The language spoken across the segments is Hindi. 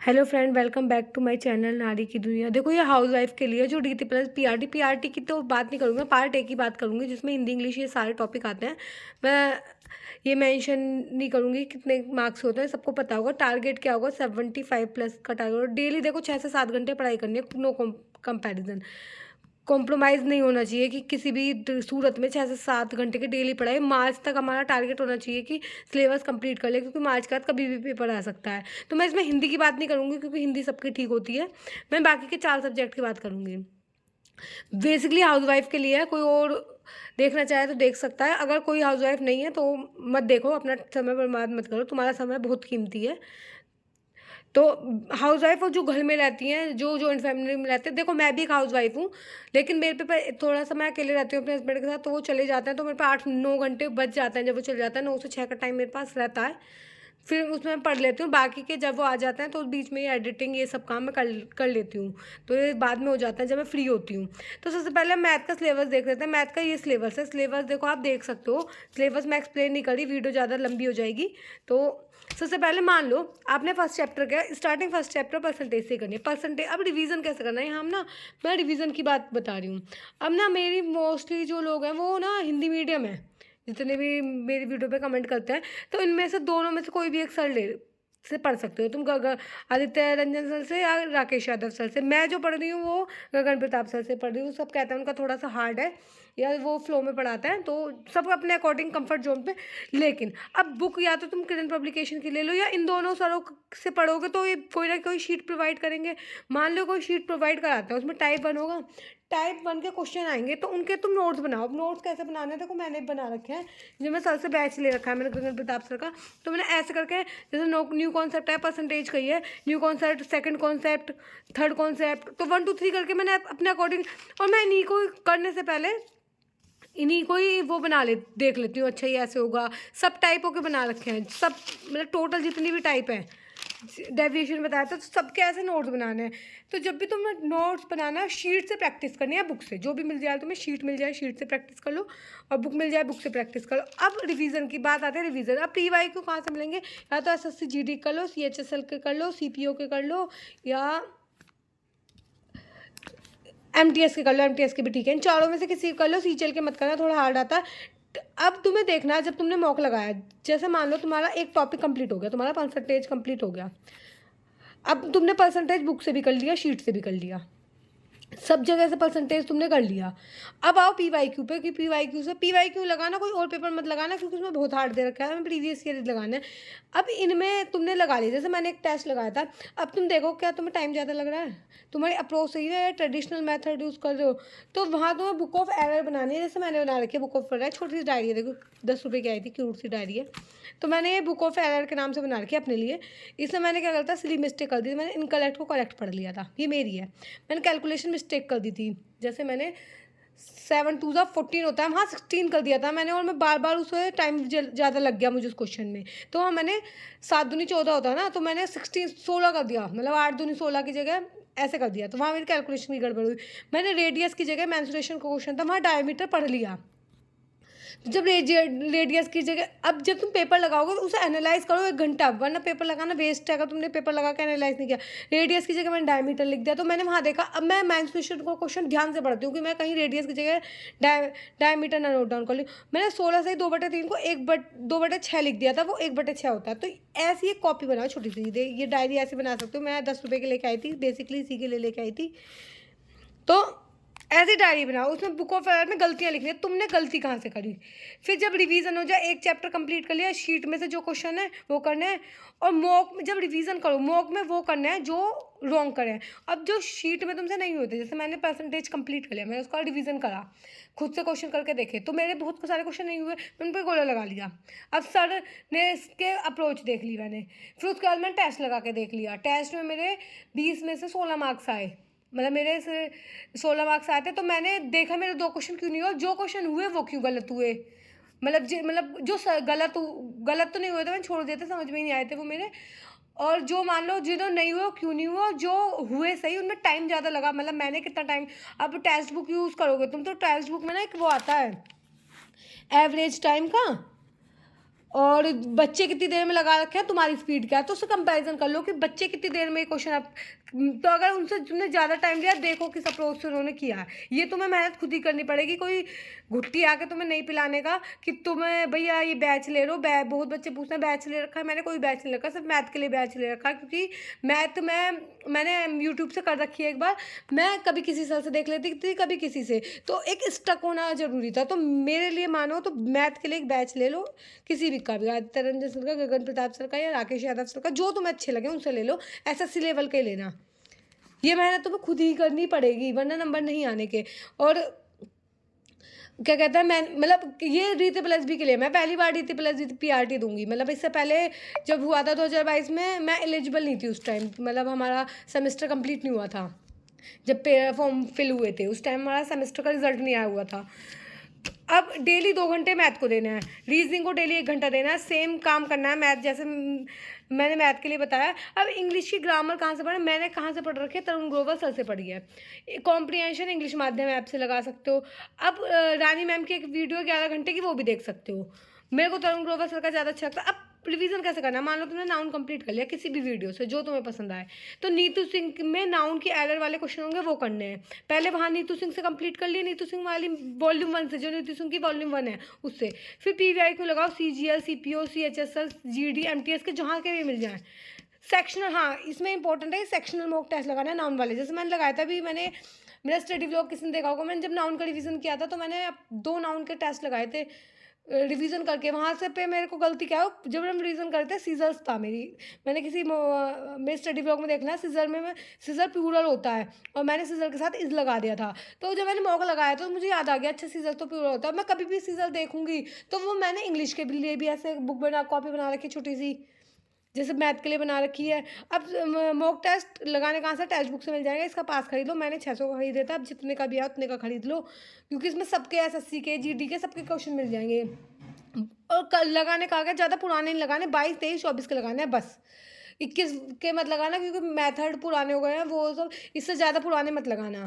Hello friend, welcome back to my channel नारी की दुनिया। देखो, ये हाउस वाइफ के लिए जो डीटी प्लस पीआरटी की तो बात नहीं करूँगी, पार्ट ए की बात करूँगी जिसमें हिंदी इंग्लिश ये सारे टॉपिक आते हैं। मैं ये मेंशन नहीं करूँगी कितने मार्क्स होते हैं, सबको पता होगा। टारगेट क्या होगा, 75+ का टारगेट। डेली देखो 6 से 7 घंटे पढ़ाई करनी है, नो कंपेरिजन। कॉम्प्रोमाइज़ नहीं होना चाहिए कि किसी भी सूरत में 6 से 7 घंटे की डेली पढ़ाई। मार्च तक हमारा टारगेट होना चाहिए कि सिलेबस कंप्लीट कर ले, क्योंकि मार्च के बाद कभी भी पेपर आ सकता है। तो मैं इसमें हिंदी की बात नहीं करूँगी क्योंकि हिंदी सबकी ठीक होती है। मैं बाकी के 4 सब्जेक्ट की बात करूँगी। बेसिकली हाउसवाइफ के लिए है, कोई और देखना चाहे तो देख सकता है। अगर कोई हाउसवाइफ नहीं है तो मत देखो, अपना समय बर्बाद मत करो, तुम्हारा समय बहुत कीमती है। तो हाउसवाइफ और जो घर में रहती हैं, जो जॉइंट फैमिली में रहते हैं, देखो मैं भी एक हाउसवाइफ हूँ, लेकिन मेरे पे थोड़ा सा मैं अकेले रहती हूँ अपने हस्बैंड के साथ, तो वो चले जाते हैं तो मेरे पास 8-9 घंटे बच जाते हैं। जब वो चले जाते हैं 9 से 6 का टाइम मेरे पास रहता है, फिर उसमें मैं पढ़ लेती हूँ। बाकी के जब वो आ जाते हैं तो बीच में ये एडिटिंग ये सब काम मैं कर कर लेती हूँ, तो ये बाद में हो जाता है जब मैं फ्री होती हूँ। तो सबसे पहले मैथ का सिलेबस देख लेते हैं। मैथ का ये सिलेबस है, सिलेबस देखो आप देख सकते हो। सिलेबस मैं एक्सप्लेन नहीं करी, वीडियो ज़्यादा लंबी हो जाएगी। तो सबसे पहले मान लो आपने फर्स्ट चैप्टर किया, स्टार्टिंग फर्स्ट चैप्टर परसेंटेज से करनी है। परसेंटेज अब रिवीजन कैसे करना है, हम ना मैं रिवीजन की बात बता रही हूँ। अब ना मेरी मोस्टली जो लोग हैं वो ना हिंदी मीडियम है, जितने भी मेरी वीडियो पे कमेंट करते हैं, तो इनमें से दोनों में से कोई भी एक सर ले से पढ़ सकते हो तुम। आदित्य रंजन सर से या राकेश यादव सर से। मैं जो पढ़ रही हूँ वो गगन प्रताप सर से पढ़ रही हूँ। सब कहते हैं उनका थोड़ा सा हार्ड है या वो फ्लो में पढ़ाता है, तो सब अपने अकॉर्डिंग कंफर्ट जोन पे। लेकिन अब बुक या तो तुम किरण पब्लिकेशन की ले लो, या इन दोनों सरों से पढ़ोगे तो ये कोई ना कोई शीट प्रोवाइड करेंगे। मान लो कोई शीट प्रोवाइड कराता है, उसमें टाइप 1 होगा, टाइप 1 के क्वेश्चन आएंगे, तो उनके तुम नोट्स बनाओ। नोट्स कैसे बनाने हैं देखो, मैंने बना रखे हैं, जो मैं सर से बैच ले रखा है मैंने गगन प्रताप सर का। तो मैंने ऐसे करके, जैसे न्यू कॉन्सेप्ट है, परसेंटेज कही है, new concept, second concept, third concept, तो 1 2 3 करके मैंने अपने अकॉर्डिंग। और मैं इन्हीं को करने से पहले इन्हीं को ही वो बना ले देख लेती हूँ, अच्छा ये ऐसे होगा। सब टाइपों के बना रखे हैं, सब मतलब टोटल जितनी भी टाइप है, डेविएशन बताया था, तो सबके ऐसे नोट्स बनाने हैं। तो जब भी तुम्हें नोट्स बनाना है, शीट से प्रैक्टिस करनी है, बुक से जो भी मिल जाए तुम्हें, शीट मिल जाए शीट से प्रैक्टिस कर लो, और बुक मिल जाए बुक से प्रैक्टिस कर लो। अब रिवीजन की बात आती है। रिवीजन अब पीवाई को कहाँ से मिलेंगे, या तो एसएससी जीडी कर लो, सीएचएसएल के कर लो, सीपीओ के कर लो, या एमटीएस के कर लो। एमटीएस के भी ठीक है, इन चारों में से किसी कर लो। सीचल के मत करना, थोड़ा हार्ड आता है। अब तुम्हें देखना है, जब तुमने मॉक लगाया, जैसे मान लो तुम्हारा एक टॉपिक कंप्लीट हो गया, तुम्हारा परसेंटेज कंप्लीट हो गया। अब तुमने परसेंटेज बुक से भी कर लिया, शीट से भी कर लिया, सब जगह से परसेंटेज तुमने कर लिया। अब आओ पीवाईक्यू पे, कि पीवाईक्यू से पीवाईक्यू लगाना, कोई और पेपर मत लगाना, क्योंकि उसमें बहुत हार्ड दे रखा है, हमें प्रीवियस ईयर लगाना है। अब इनमें तुमने लगा लिया, जैसे मैंने एक टेस्ट लगाया था। अब तुम देखो क्या तुम्हें टाइम ज़्यादा लग रहा है, तुम्हारी अप्रोच सही है या ट्रेडिशनल मेथड यूज़ कर रहे हो, तो वहाँ तुम्हें बुक ऑफ एरर बनानी है। जैसे मैंने बना रखी है बुक ऑफ एरर, छोटी सी डायरी है, देखो 10 रुपये की आई थी, क्यूट सी डायरी है। तो मैंने ये बुक ऑफ एरर के नाम से बना रखी है अपने लिए। इसमें मैंने क्या करता, सिली मिस्टेक कर दी थी, मैंने इनकरेक्ट को करेक्ट पढ़ लिया था, ये मेरी है। मैंने कैलकुलेशन मिस्टेक कर दी थी, जैसे मैंने 7 2 14 होता है, हाँ 16 कर दिया था मैंने, और मैं बार बार उसे टाइम ज़्यादा लग गया मुझे उस क्वेश्चन में। तो हाँ मैंने 7 दूनी 14 होता है ना, तो मैंने 16 कर दिया, मतलब 8 दूनी 16 की जगह ऐसे कर दिया, तो वहाँ मेरी कैलकुलेशन की गड़बड़ हुई। मैंने रेडियस की जगह मेंसुरेशन का क्वेश्चन था, वहाँ डायमीटर पढ़ लिया। जब रेडियस की जगह, अब जब तुम पेपर लगाओगे तो उसे एनालाइज करो 1 घंटा, वरना पेपर लगाना वेस्ट है अगर तुमने पेपर लगा के एनालाइज नहीं किया। रेडियस की जगह मैंने डायमीटर लिख दिया, तो मैंने वहाँ देखा। अब मैं मेंसुरेशन को क्वेश्चन ध्यान से पढ़ती हूँ कि मैं कहीं रेडियस की जगह डायमीटर ना नोट डाउन कर लूँ। मैंने 16 से 2/3 को 2/6 लिख दिया था, वो 1/6 होता है। तो ऐसी एक कॉपी बनाओ छोटी सी, ये डायरी ऐसे बना सकते हो। मैं 10 रुपये की लेके आई थी, बेसिकली इसी के लिए लेके आई थी। तो ऐसी डायरी बनाओ, उसमें बुक ऑफ एरर में गलतियाँ लिखनी है, तुमने गलती कहाँ से करी। फिर जब रिवीजन हो जाए, एक चैप्टर कंप्लीट कर लिया, शीट में से जो क्वेश्चन है वो करना है। और मॉक में जब रिवीजन करो, मॉक में वो करना है जो रॉन्ग करें। अब जो शीट में तुमसे नहीं होते, जैसे मैंने परसेंटेज कंप्लीट कर लिया, मैंने उसका रिवीजन करा, खुद से क्वेश्चन करके देखे, तो मेरे बहुत सारे क्वेश्चन नहीं हुए, मैं उन पर गोला लगा लिया। अब सर ने इसके अप्रोच देख ली मैंने, फिर उसके बाद मैंने टेस्ट लगा के देख लिया। टेस्ट में मेरे 20 में से 16 मार्क्स आए, मतलब मेरे से 16 मार्क्स आए थे। तो मैंने देखा मेरे 2 क्वेश्चन क्यों नहीं हुए, जो क्वेश्चन हुए वो क्यों गलत हुए, मतलब जो गलत तो नहीं हुए थे, मैंने छोड़ दिए थे, समझ में ही नहीं आए थे वो मेरे। और जो मान लो जिन्होंने नहीं हुए क्यों नहीं हुआ, जो हुए सही उनमें टाइम ज़्यादा लगा, मतलब मैंने कितना टाइम। अब टेक्स्ट बुक यूज़ करोगे तुम, तो टेक्स्ट बुक में ना एक वो आता है एवरेज टाइम का, और बच्चे कितनी देर में लगा रखे हैं, तुम्हारी स्पीड क्या है, तो उससे कंपैरिजन कर लो कि बच्चे कितनी देर में क्वेश्चन आप, तो अगर उनसे तुमने ज़्यादा टाइम लिया, देखो किस अप्रोच से उन्होंने किया है। ये तुम्हें मेहनत खुद ही करनी पड़ेगी, कोई घुट्टी आके तुम्हें नहीं पिलाने का कि तुम्हें भैया ये बैच ले लो। बहुत बच्चे पूछते हैं बैच ले रखा है, मैंने कोई बैच नहीं रखा, सिर्फ मैथ के लिए बैच ले रखा है, क्योंकि मैथ मैंने यूट्यूब से कर रखी है एक बार, मैं कभी किसी सर से देख लेती थी, कभी किसी से, तो एक स्टक होना ज़रूरी था। तो मेरे लिए मानो तो मैथ के लिए एक बैच ले लो, किसी भी का भी, आदित्य रंजन सर का, गगन प्रताप सर का, या राकेश यादव सर का, जो तुम्हें अच्छे लगे उनसे ले लो। एसएससी लेवल के लेना, ये मेहनत तुम्हें खुद ही करनी पड़ेगी, वरना नंबर नहीं आने के। और क्या कहता है, मैं मतलब ये डी ट्रिपल एस बी के लिए मैं पहली बार डी ट्रिपल एस PRT दूंगी। मतलब इससे पहले जब हुआ था 2022 में, मैं एलिजिबल नहीं थी उस टाइम, मतलब हमारा सेमेस्टर कंप्लीट नहीं हुआ था जब फॉर्म फिल हुए थे, उस टाइम हमारा सेमेस्टर का रिजल्ट नहीं आया हुआ था। अब डेली 2 घंटे मैथ को देना है, रीजनिंग को डेली 1 घंटा देना है, सेम काम करना है मैथ जैसे मैंने मैथ के लिए बताया। अब इंग्लिश की ग्रामर कहाँ से पढ़े, मैंने कहाँ से पढ़ रखी है, तरुण ग्रोवर सर से पढ़ी है। कॉम्प्रिहेंशन इंग्लिश माध्यम ऐप से लगा सकते हो। अब रानी मैम की एक वीडियो 11 घंटे की, वो भी देख सकते हो। मेरे को तरुण ग्रोवर सर का ज़्यादा अच्छा लगता है। अब रिवीजन कैसे करना है, मान लो तुमने नाउन कंप्लीट कर लिया किसी भी वीडियो से जो तुम्हें पसंद आए, तो नीतू सिंह में नाउन की एरर वाले क्वेश्चन होंगे, वो करने हैं। पहले वहाँ नीतू सिंह से कंप्लीट कर लिए, नीतू सिंह वाली वॉल्यूम 1 से, जो नीतू सिंह की वॉल्यूम 1 है उससे। फिर PVI को लगाओ, CGL CPO CHSL GD MTS के, जहाँ के भी मिल जाए। सेक्शनल, हाँ इसमें इंपॉर्टेंट है, सेक्शनल मॉक टेस्ट लगाना है नाउन वाले, जैसे मैंने लगाया था। अभी मैंने मेरा स्टडी व्लॉग किसी ने देखा होगा, मैंने जब नाउन का रिवीजन किया था, तो मैंने 2 नाउन के टेस्ट लगाए थे रिवीजन करके। वहाँ से पे मेरे को गलती क्या हो, जब हम रिवीजन करते सीजर्स था मेरी, मैंने किसी मेरे स्टडी ब्लॉग में देखना, सीजर में मैं सीजर प्लूरल होता है, और मैंने सीजर के साथ इज लगा दिया था। तो जब मैंने मॉक लगाया तो मुझे याद आ गया, अच्छा सीजर तो प्लूरल होता है, मैं कभी भी सीजर देखूंगी तो वो मैंने इंग्लिश के लिए भी ऐसे बुक बना, कॉपी बना रखी छोटी सी, जैसे मैथ के लिए बना रखी है। अब मॉक टेस्ट लगाने कहाँ से, टेक्स्ट बुक से मिल जाएगा, इसका पास खरीद लो, मैंने 600 का खरीदे था। अब जितने का भी आया उतने का खरीद लो, क्योंकि इसमें सबके SSC के GD के सबके क्वेश्चन मिल जाएंगे। और कल लगाने का आ गया, ज़्यादा पुराने नहीं लगाने, 22 23 24 के लगाने हैं बस, 21 के मत लगाना, क्योंकि मेथड पुराने हो गए हैं वो सब, इससे ज़्यादा पुराने मत लगाना।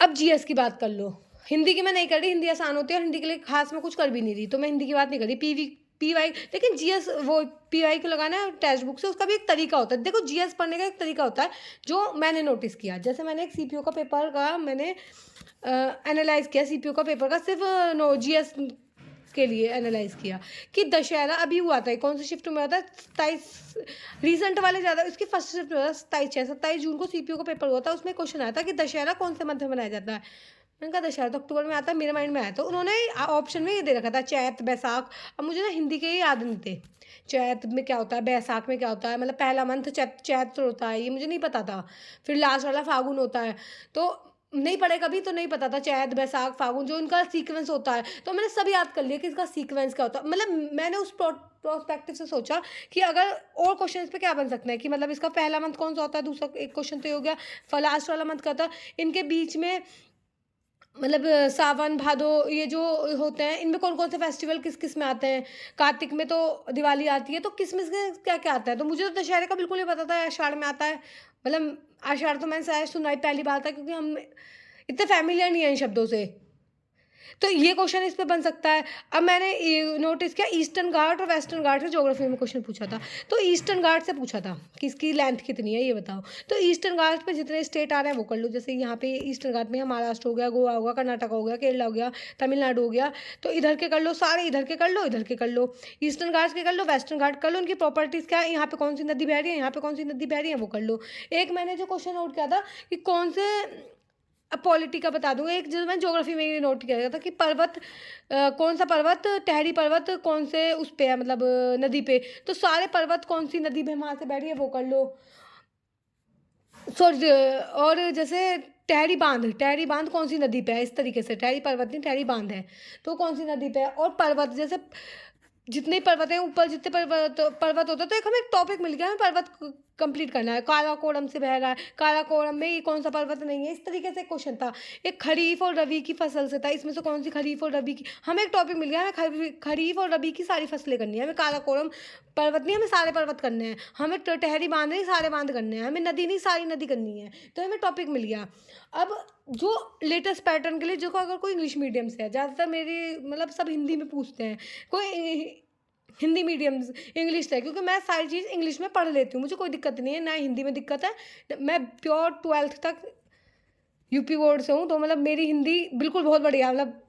अब GS की बात कर लो, हिंदी की मैं नहीं कर रही, हिंदी आसान होती है और हिंदी के लिए खास मैं कुछ कर भी नहीं रही, तो मैं हिंदी की बात नहीं कर रही। PY, लेकिन GS वो PY को लगाना है टेक्स्ट बुक से, उसका भी एक तरीका होता है। देखो GS पढ़ने का एक तरीका होता है जो मैंने नोटिस किया, जैसे मैंने एक CPO का पेपर का मैंने एनालाइज किया, CPO का पेपर का सिर्फ GS के लिए एनालाइज किया कि दशहरा अभी हुआ था, कौन सी शिफ्ट में हुआ था, 27 रिसेंट वाले ज़्यादा, इसकी फर्स्ट शिफ्ट हुआ था 27 जून को CPO का पेपर हुआ था। उसमें क्वेश्चन आया था कि दशहरा कौन से मध्य में मनाया जाता है। मैंने कहा दशहरा तो अक्टूबर में आता है, मेरे माइंड में आया, तो उन्होंने ऑप्शन में ये दे रखा था चैत बैसाख। अब मुझे ना हिंदी के ही याद नहीं थे, चैत में क्या होता है, बैसाख में क्या होता है, मतलब पहला मंथ चैत्र होता है, ये मुझे नहीं पता था। फिर लास्ट वाला फागुन होता है, तो नहीं पढ़े कभी, तो नहीं पता था चैत बैसाख फागुन जो इनका सीक्वेंस होता है। तो मैंने सब याद कर लिया कि इसका सीक्वेंस क्या होता है। मतलब मैंने उस प्रोस्पेक्टिव से सोचा कि अगर और क्वेश्चन इस पे क्या बन सकते हैं, कि मतलब इसका पहला मंथ कौन सा होता है, दूसरा एक क्वेश्चन तो हो गया, लास्ट वाला मंथ क्या होता है, इनके बीच में मतलब सावन भादो ये जो होते हैं, इनमें कौन कौन से फेस्टिवल किस किस में आते हैं। कार्तिक में तो दिवाली आती है, तो किस में क्या क्या आता है। तो मुझे तो दशहरे का बिल्कुल नहीं पता था, आषाढ़ में आता है। मतलब आषाढ़ तो मैंने शायद सुना ही पहली बार था, क्योंकि हम इतने फैमिलियर नहीं है इन शब्दों से। तो ये क्वेश्चन इस पे बन सकता है। अब मैंने नोटिस किया ईस्टर्न घाट और वेस्टर्न घाट से ज्योग्राफी में क्वेश्चन पूछा था, तो ईस्टर्न घाट से पूछा था कि इसकी लेंथ कितनी है ये बताओ। तो ईस्टर्न घाट पे जितने स्टेट आ रहे हैं वो कर लो, जैसे यहाँ पे ईस्टर्न घाट में महाराष्ट्र हो गया, गोवा हो गया, कर्नाटक हो गया, केरला हो गया, तमिलनाडु हो गया, तो इधर के कर लो सारे, इधर के कर लो, इधर के कर लो, ईस्टर्न घाट के कर लो, वेस्टर्न घाट कर लो, उनकी प्रॉपर्टीज़ क्या है, यहाँ पे कौन सी नदी बह रही है, यहाँ पे कौन सी नदी बह रही है, वो कर लो। एक मैंने जो क्वेश्चन नोट किया था कि कौन से, अब पॉलिटी का बता दूंगा, एक जो मैं ज्योग्राफी में भी नोट किया गया था कि पर्वत कौन सा पर्वत, टहरी पर्वत कौन से उस पे है, मतलब नदी पे, तो सारे पर्वत कौन सी नदी में वहाँ से बैठ रही है वो कर लो। सॉरी, और जैसे टहरी बांध कौन सी नदी पे है, इस तरीके से, टहरी पर्वत नहीं टहरी बांध है, तो कौन सी नदी पे है। और पर्वत जैसे जितने पर्वत हैं ऊपर, जितने पर्वत होता है, तो एक हमें एक टॉपिक मिल गया, हमें पर्वत कंप्लीट करना है। काराकोरम से बह रहा है, काराकोरम में ये कौन सा पर्वत नहीं है, इस तरीके से क्वेश्चन था। एक खरीफ और रबी की फसल से था, इसमें से कौन सी खरीफ और रबी की, हमें एक टॉपिक मिल गया, हमें खरीफ और रबी की सारी फसलें करनी है। हमें काराकोरम पर्वत नहीं, हमें सारे पर्वत करने हैं। हमें टहरी बांध नहीं, सारे बांध करने हैं। हमें नदी नहीं, सारी नदी करनी है। तो हमें टॉपिक मिल गया। अब जो लेटेस्ट पैटर्न के लिए, जो को अगर कोई इंग्लिश मीडियम से है, ज़्यादातर मेरी मतलब सब हिंदी में पूछते हैं, कोई हिंदी मीडियम इंग्लिश है, क्योंकि मैं सारी चीज़ इंग्लिश में पढ़ लेती हूँ, मुझे कोई दिक्कत नहीं है, ना हिंदी में दिक्कत है। मैं प्योर 12th तक यूपी बोर्ड से हूँ, तो मतलब मेरी हिंदी बिल्कुल बहुत बढ़िया, मतलब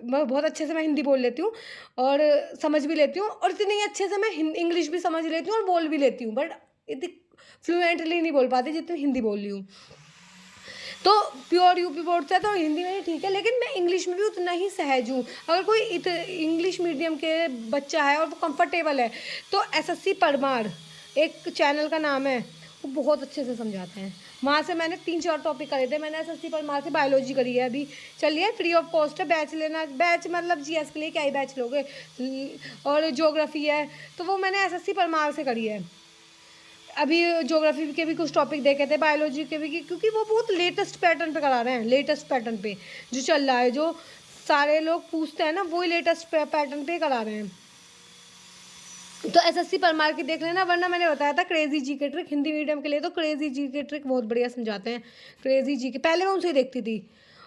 मैं बहुत अच्छे से मैं हिंदी बोल लेती हूँ और समझ भी लेती हूँ, और इतनी अच्छे से मैं इंग्लिश भी समझ लेती हूँ और बोल भी लेती हूँ, बट इतनी फ्लुएंटली नहीं बोल पाती जितनी हिंदी बोल रही हूँ। तो प्योर यूपी बोर्ड से है, तो हिंदी में ठीक है, लेकिन मैं इंग्लिश में भी उतना ही सहज हूँ। अगर कोई इंग्लिश मीडियम के बच्चा है और वो कंफर्टेबल है, तो एसएससी परमार एक चैनल का नाम है, वो बहुत अच्छे से समझाते हैं। वहाँ से मैंने 3-4 टॉपिक करे थे, मैंने एसएससी परमार से बायोलॉजी करी है अभी, चलिए फ्री ऑफ कॉस्ट है, बैच लेना, बैच मतलब जीएस के लिए क्या ही बैच लोगे, और ज्योग्राफी है, तो वो मैंने एसएससी परमार से करी है। अभी ज्योग्राफी के भी कुछ टॉपिक देखे थे, बायोलॉजी के भी, क्योंकि वो बहुत लेटेस्ट पैटर्न पे करा रहे हैं, लेटेस्ट पैटर्न पे जो चल रहा है, जो सारे लोग पूछते हैं ना, वही लेटेस्ट पैटर्न पे करा रहे हैं। तो एसएससी परमार की देख लेना, वरना मैंने बताया था क्रेजी जी के ट्रिक, हिंदी मीडियम के लिए तो क्रेजी जी के ट्रिक बहुत बढ़िया समझाते हैं। क्रेजी जी के पहले मैं उनसे ही देखती थी,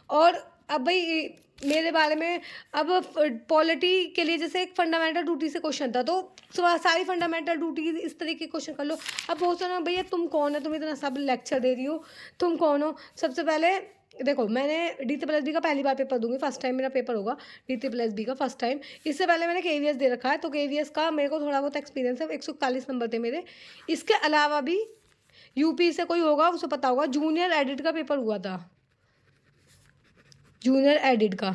और अब भाई मेरे बारे में, अब पॉलिटी के लिए जैसे एक फंडामेंटल ड्यूटी से क्वेश्चन था, तो सारी फंडामेंटल ड्यूटी इस तरीके के क्वेश्चन कर लो। अब बहुत सारा भैया तुम कौन है, तुम इतना सब लेक्चर दे रही हो, तुम कौन हो। सबसे पहले देखो, मैंने DT+B का पहली बार पेपर दूंगी, फर्स्ट टाइम मेरा पेपर होगा DT+B का, फर्स्ट टाइम। इससे पहले मैंने KVS दे रखा है, तो KVS का मेरे को थोड़ा बहुत एक्सपीरियंस है, 141 नंबर थे मेरे। इसके अलावा भी यूपी से कोई होगा उसे पता होगा, जूनियर एडिट का पेपर हुआ था, जूनियर एडिट का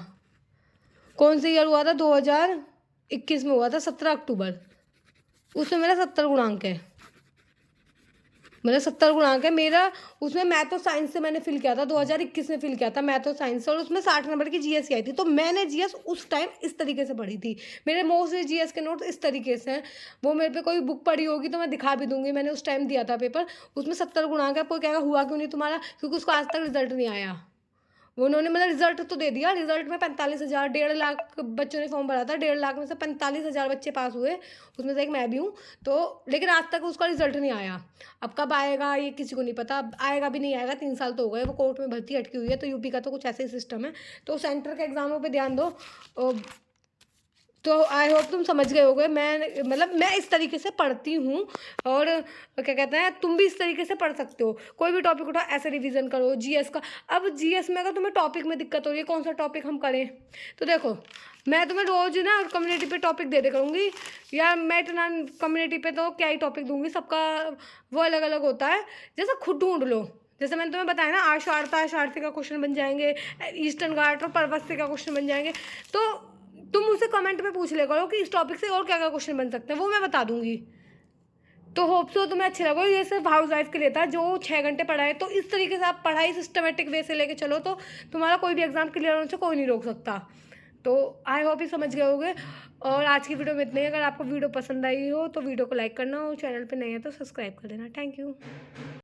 कौन से ईयर हुआ था, 2021 में हुआ था, 17 अक्टूबर। उसमें मेरा 70 गुणांक है, मेरा 70 गुणांक है मेरा। उसमें मैथ और साइंस से मैंने फिल किया था, 2021 में फिल किया था मैथ और साइंस से, और उसमें 60 नंबर की जीएस आई थी। तो मैंने जीएस उस टाइम इस तरीके से पढ़ी थी, मेरे मोस्टली जीएस के नोट्स इस तरीके से हैं। वो मेरे पे कोई बुक पढ़ी होगी तो मैं दिखा भी दूंगी, मैंने उस टाइम दिया था पेपर, उसमें 70 गुणांक है। कोई कहेगा हुआ क्यों नहीं तुम्हारा, क्योंकि उसको आज तक रिजल्ट नहीं आया। उन्होंने मतलब रिजल्ट तो दे दिया, रिजल्ट में 45,000, 1.5 लाख बच्चों ने फॉर्म भरा था, 1.5 लाख में से 45,000 बच्चे पास हुए, उसमें से एक मैं भी हूँ। तो लेकिन आज तक उसका रिजल्ट नहीं आया, अब कब आएगा ये किसी को नहीं पता, अब आएगा भी नहीं आएगा, 3 साल तो हो गए, वो कोर्ट में भर्ती अटकी हुई है। तो यूपी का तो कुछ ऐसे ही सिस्टम है, तो सेंटर के एग्जामों पर ध्यान दो। तो आई होप तुम समझ गए होगे, मैं मतलब मैं इस तरीके से पढ़ती हूँ, और क्या कहते हैं, तुम भी इस तरीके से पढ़ सकते हो। कोई भी टॉपिक उठाओ ऐसे रिवीजन करो जीएस का। अब जीएस में अगर तुम्हें टॉपिक में दिक्कत हो रही है, कौन सा टॉपिक हम करें, तो देखो मैं तुम्हें रोज ना कम्युनिटी पे टॉपिक दे करूँगी, या मैं इतना कम्युनिटी पे तो क्या ही टॉपिक दूंगी, सबका वो अलग अलग होता है, जैसे खुद ढूंढ लो। जैसे मैंने तुम्हें बताया ना, आशार्थी का क्वेश्चन बन जाएंगे, ईस्टर्न घाट और पर्वत का क्वेश्चन बन जाएंगे। तो तुम मुझसे कमेंट में पूछ ले करो कि इस टॉपिक से और क्या क्या क्वेश्चन बन सकते हैं, वो मैं बता दूंगी। तो होप सो तुम्हें अच्छे लगो। ये सिर्फ हाउस वाइफ के लिए था जो 6 घंटे पढ़ाए, तो इस तरीके से आप पढ़ाई सिस्टमेटिक वे से लेके चलो, तो तुम्हारा कोई भी एग्जाम क्लियर होने से कोई नहीं रोक सकता। तो आई होप ही समझ गए होगे। और आज की वीडियो में इतने ही। अगर आपको वीडियो पसंद आई हो तो वीडियो को लाइक करना, और चैनल पर नए हैं तो सब्सक्राइब कर देना। Thank you.